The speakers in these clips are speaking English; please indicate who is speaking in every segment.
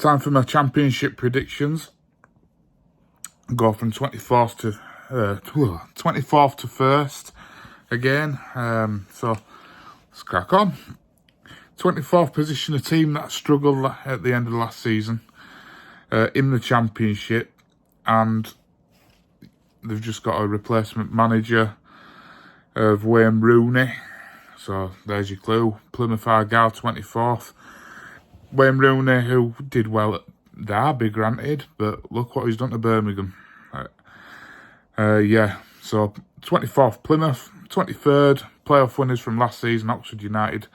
Speaker 1: Time for my championship predictions. Go from 24th to 24th to 1st again. So let's crack on. 24th position, a team that struggled at the end of last season in the championship, and they've just got a replacement manager of Wayne Rooney. So there's your clue. Plymouth Argyle 24th. Wayne Rooney, who did well at Derby, granted, but look what he's done to Birmingham. So 24th Plymouth, 23rd playoff winners from last season, Oxford United.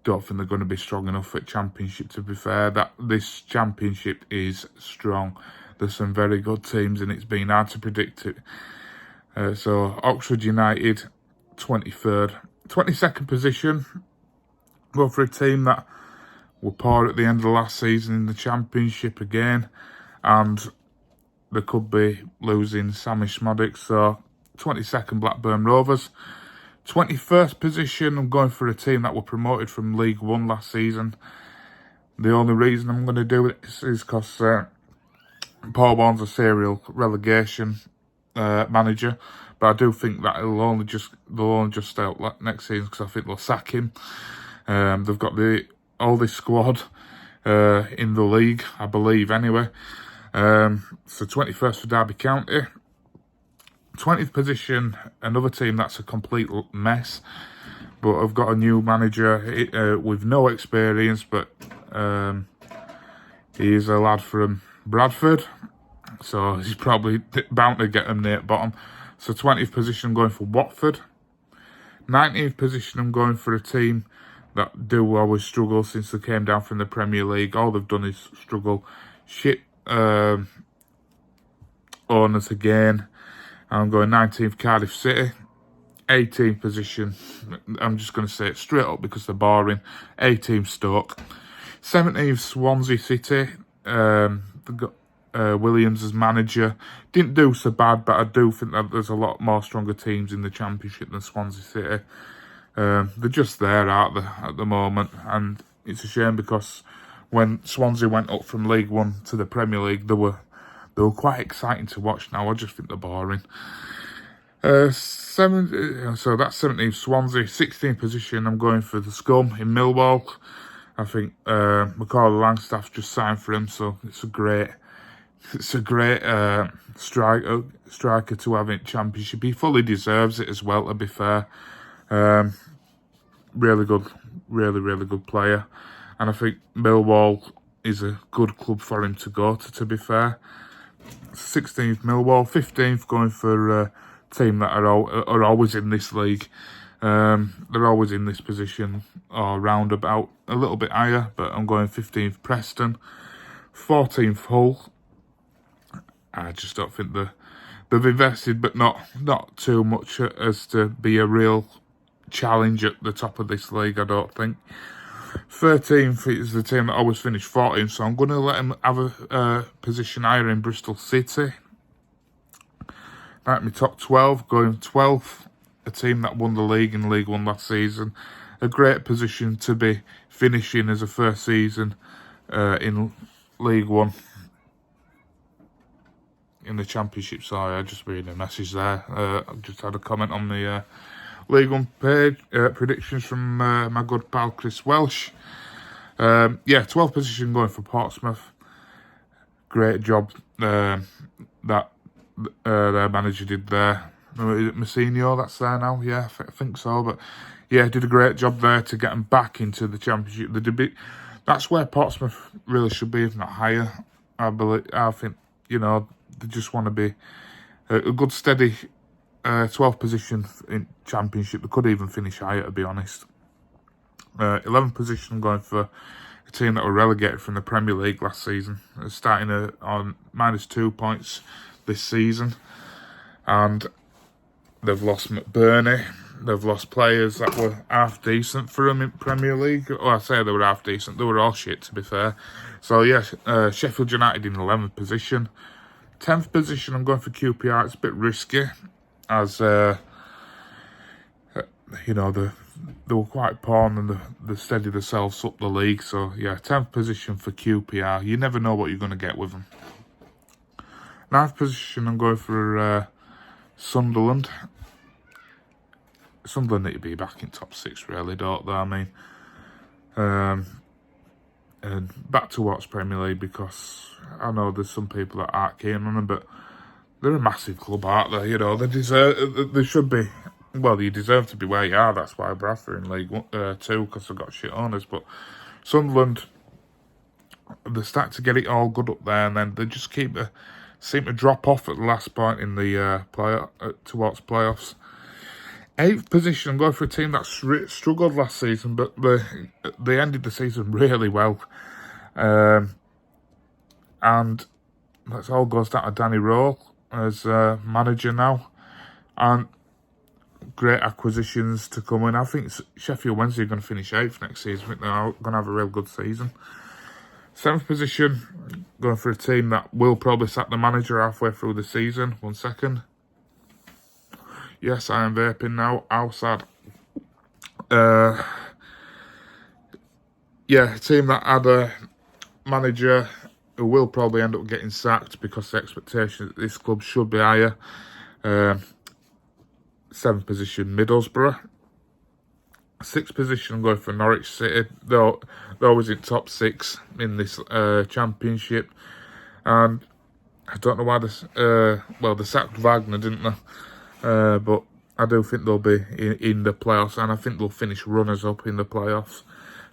Speaker 1: Don't think they're going to be strong enough at championship, to be fair. This championship is strong. There's some very good teams and it's been hard to predict it. So Oxford United, 23rd. 22nd position, go for a team that were poor at the end of the last season in the championship again, and they could be losing Sammy Szmodics. So 22nd Blackburn Rovers. 21st position, I'm going for a team that were promoted from League One last season. The only reason I'm going to do this is because Paul Warne's a serial relegation manager, but I do think that they'll only just stay up next season because I think they'll sack him. They've got the oldest squad in the league, I believe, anyway. So 21st for Derby County. 20th position, another team that's a complete mess, but I've got a new manager with no experience, but he's a lad from Bradford, so he's probably bound to get them near the bottom. So 20th position, I'm going for Watford. 19th position, I'm going for a team that do always struggle since they came down from the Premier League. All they've done is struggle. Shit owners again. I'm going 19th Cardiff City. 18th position, I'm just going to say it straight up because they're boring. 18th Stoke. 17th Swansea City. They've got Williams as manager. Didn't do so bad, but I do think that there's a lot more stronger teams in the Championship than Swansea City. They're just there, aren't they, at the moment? And it's a shame because when Swansea went up from League One to the Premier League, they were quite exciting to watch. Now I just think they're boring. So that's 17th Swansea. 16th position, I'm going for the Scum in Millwall. I think Macaulay Langstaff just signed for him, so it's a great striker to have in Championship. He fully deserves it as well, to be fair. Really good, really good player, and I think Millwall is a good club for him to go to be fair. 16th Millwall. 15th going for a team that are always in this league. They're always in this position or round about a little bit higher, but I'm going 15th Preston. 14th Hull. I just don't think they've invested, but not too much as to be a real challenge at the top of this league, I don't think. 13th is the team that always finished 14th, so I'm going to let them have a position higher in Bristol City. Right, my top 12, going 12th, a team that won the league in League One last season. A great position to be finishing as a first season in League One. In the Championship, sorry, I just read a message there. I've just had a comment on the League One page, predictions from my good pal Chris Welsh. 12th position going for Portsmouth. Great job that their manager did there. Is it Mousinho that's there now? Yeah, I think so. But yeah, did a great job there to get them back into the Championship. That's where Portsmouth really should be, if not higher. I think, they just want to be a good steady 12th position in Championship. They could even finish higher, to be honest. 11th position going for a team that were relegated from the Premier League last season. They're starting on -2 points this season. And they've lost McBurney. They've lost players that were half decent for them in Premier League. Well, I say they were half decent. They were all shit, to be fair. So, Sheffield United in 11th position. 10th position, I'm going for QPR. It's a bit risky, as, the they were quite poor and they steadied themselves up the league. So, yeah, 10th position for QPR. You never know what you're going to get with them. 9th position, I'm going for Sunderland. Sunderland need to be back in top 6, really, don't they? I mean, and back to what's Premier League, because I know there's some people that aren't keen on them, but they're a massive club, aren't they? You know, they should be. Well, you deserve to be where you are. That's why Bradford in League 2, because they've got shit owners. But Sunderland, they start to get it all good up there, and then they just seem to drop off at the last point in the towards playoffs. 8th position, I'm going for a team that struggled last season, but they ended the season really well. And that all goes down to Danny Rowe as manager now. And great acquisitions to come in. I think Sheffield Wednesday are going to finish 8th next season. I think they're going to have a real good season. 7th position, going for a team that will probably sack the manager halfway through the season. 1 second. Yes, I am vaping now. How sad. Yeah, a team that had a manager who will probably end up getting sacked because the expectations at this club should be higher. 7th position, Middlesbrough. 6th position, I'm going for Norwich City. They're always in top 6 in this championship. And I don't know why they sacked Wagner, didn't they? But I do think they'll be in the playoffs, and I think they'll finish runners-up in the playoffs.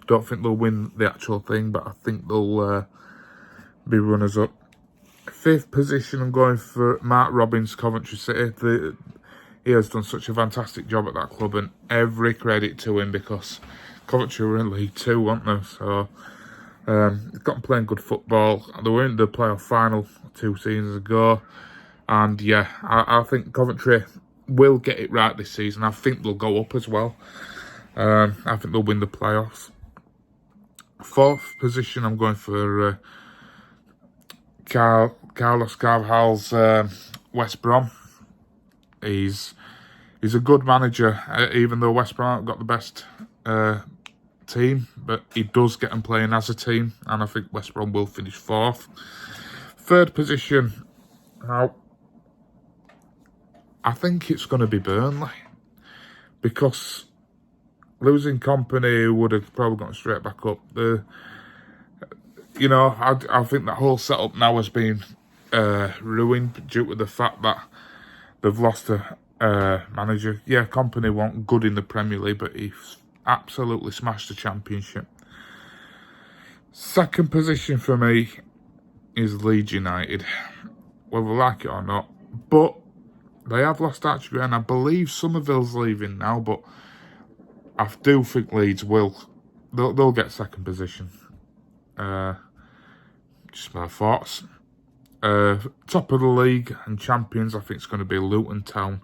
Speaker 1: Don't think they'll win the actual thing, but I think they'll be runners-up. 5th position, I'm going for Mark Robins, Coventry City. He has done such a fantastic job at that club, and every credit to him, because Coventry were in League 2, weren't they? So, they've got them playing good football. They were in the playoff final 2 seasons ago. And yeah, I think Coventry will get it right this season. I think they'll go up as well. I think they'll win the playoffs. 4th position, I'm going for Carlos Carvalhal's West Brom. He's a good manager, even though West Brom haven't got the best team. But he does get them playing as a team. And I think West Brom will finish 4th. 3rd position, now, I think it's going to be Burnley, because losing Kompany would have probably gone straight back up. I think that whole setup now has been ruined due to the fact that they've lost a manager. Yeah, Kompany wasn't good in the Premier League, but he's absolutely smashed the Championship. 2nd position for me is Leeds United, whether we like it or not. But they have lost Archie Gray, and I believe Somerville's leaving now, but I do think Leeds they'll get 2nd position. Just my thoughts. Top of the league and champions, I think it's going to be Luton Town.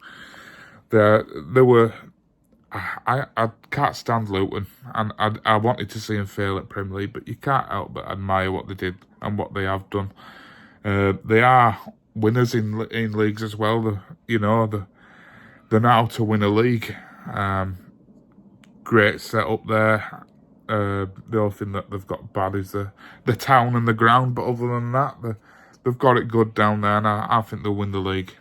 Speaker 1: I can't stand Luton, and I wanted to see them fail at Premier League, but you can't help but admire what they did and what they have done. They are winners in leagues as well. They're now to win a league. Great setup there. The only thing that they've got bad is the town and the ground, but other than that, they've got it good down there, and I think they'll win the league.